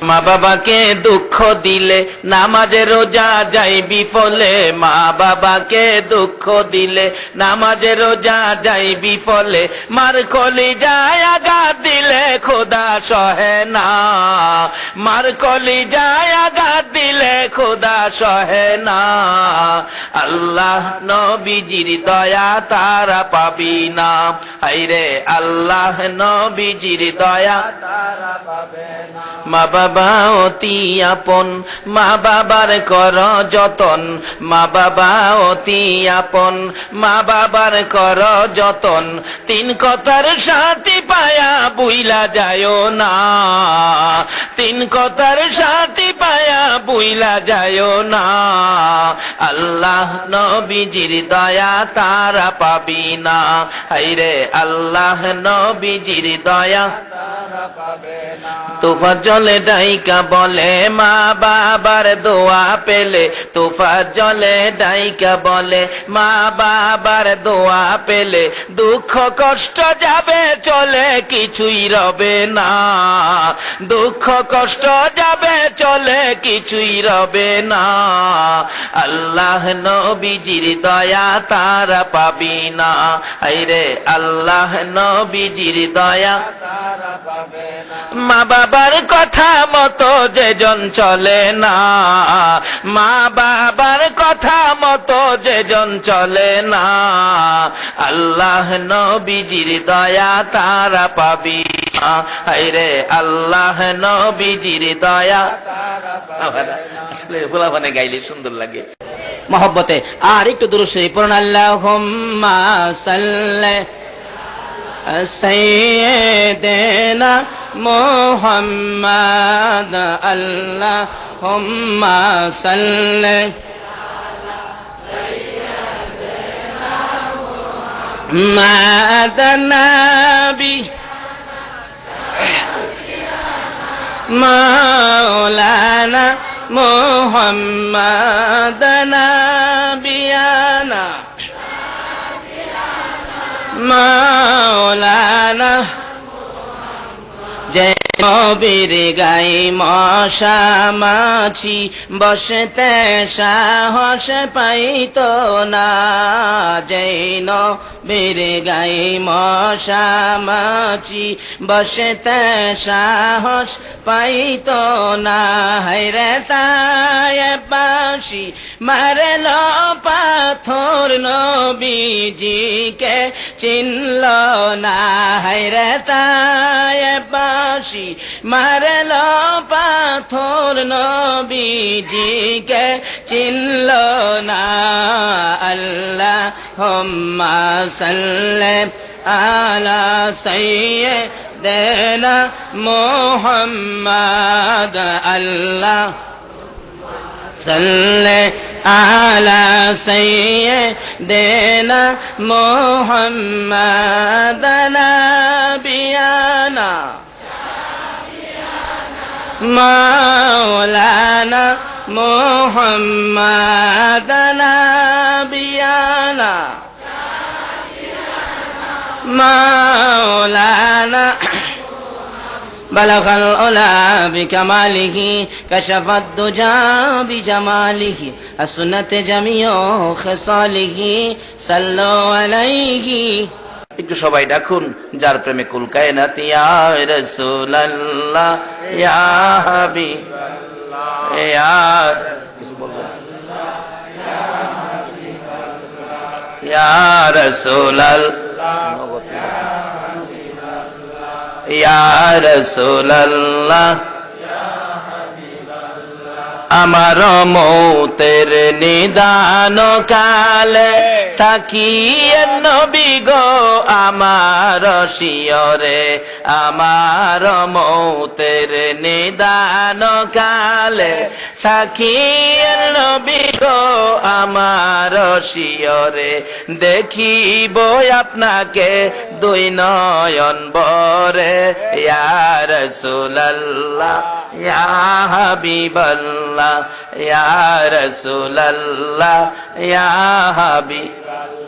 মা বাবাকে দুঃখ দিলে নামাজে রোজা যায় বিফলে, মা বাবাকে দুঃখ দিলে নামাজে রোজা যায় বিফলে, মার কলিজায় আঘাত দিলে খোদা সহে না, মার কলিজায় আঘাত দিলে খোদা সহে না। আল্লাহ নবীজির দয়া তারা পাবি না, হায়রে আল্লাহ নবীজির দয়া তারা পাবে না। মা বাবা অতি আপন, মা বাবার কর যতন, মা বাবা অতি আপন, মা বাবার কর যতন, তিন কথার সাথী পায়া বুইলা যায় না, তিন কথার সাথী পায়া বুইলা যায় না। আল্লাহ নবীজির দয়া তারা পাবি না, হায়রে আল্লাহ নবীজির দয়া তারা পাবে না। তোফা জলে ডাইকা বলে মা বাবার দোয়া পেলে, তোফা জলে ডাইকা বলে মা বাবার দোয়া পেলে, দুঃখ কষ্ট যাবে চলে কিছুই রবে না, দুঃখ কষ্ট যাবে চলে কিছুই রবে না। আল্লাহ নবীজির দয়া তারা পাবি না, হায়রে আল্লাহ নবীজির দয়া তারা পাবে না। মা বাবার কথা মতো যেজন চলে না, মা বাবার কথা মতো যেজন চলে না, আল্লাহ নবীজির দয়া তারা পাবি না, হায়রে আল্লাহ নবীজির দয়া তারা পাবে না। আসলে গোলাপানে গাইলে সুন্দর লাগে মহব্বতে। আর একটু দুরূদ শরীফ পড়ুন। আল্লাহুম্মা সাল্লি সাইয়্যিদিনা মুহাম্মাদ, আল্লাহুম্মা সাল্লি মা'আ নাবি মাওলানা মুহাম্মাদ নাবিয়ানা মাওলানা। যে নবীর গাই মশা মাছি বসতে সাহস পাইত না, যে নবীর গাই মশা মাছি বসতে সাহস পাইত না, হায়রে তাই বাঁশি মারল পাথর নবীজিকে চিনল না, হায়রে তাই বাঁশি মারল পাথর নবীজিকে চিনল না। আল্লাহুম্মা সাল্লি আলা সাইয়্যিদিনা মুহাম্মাদ, আল্লাহ সাল্লি আলা সাইয়্যিদিনা মুহাম্মাদ নাবিয়ানা মাওলানা মুহাম্মাদ নাবিয়ানা মাওলানা। بلغ العلا بكماله كشف الدجى بجماله حسنت جميع خصاله صلوا عليه। একটু সবাই ডাকুন যার প্রেমে কুল কায়নাত ইয়া রাসূলুল্লাহ ইয়া হাবিবাল্লাহ ইয়া কিছু বলবেন ইয়া রাসূলুল্লাহ ইয়া রাসূলুল্লাহ আমার মৌতের নিদান কালে থাকিয়ে নবী গো আমার শিয়রে, আমার মৌতের নিদান কালে থাকিয়ে নবী গো আমার শিয়রে, দেখিব আপনাকে দুই নয়ন ভরে, ইয়া রাসূলুল্লাহ ইয়া হাবিবাল্লাহ ইয়া রাসূলুল্লাহ ইয়া হাবিবাল্লাহ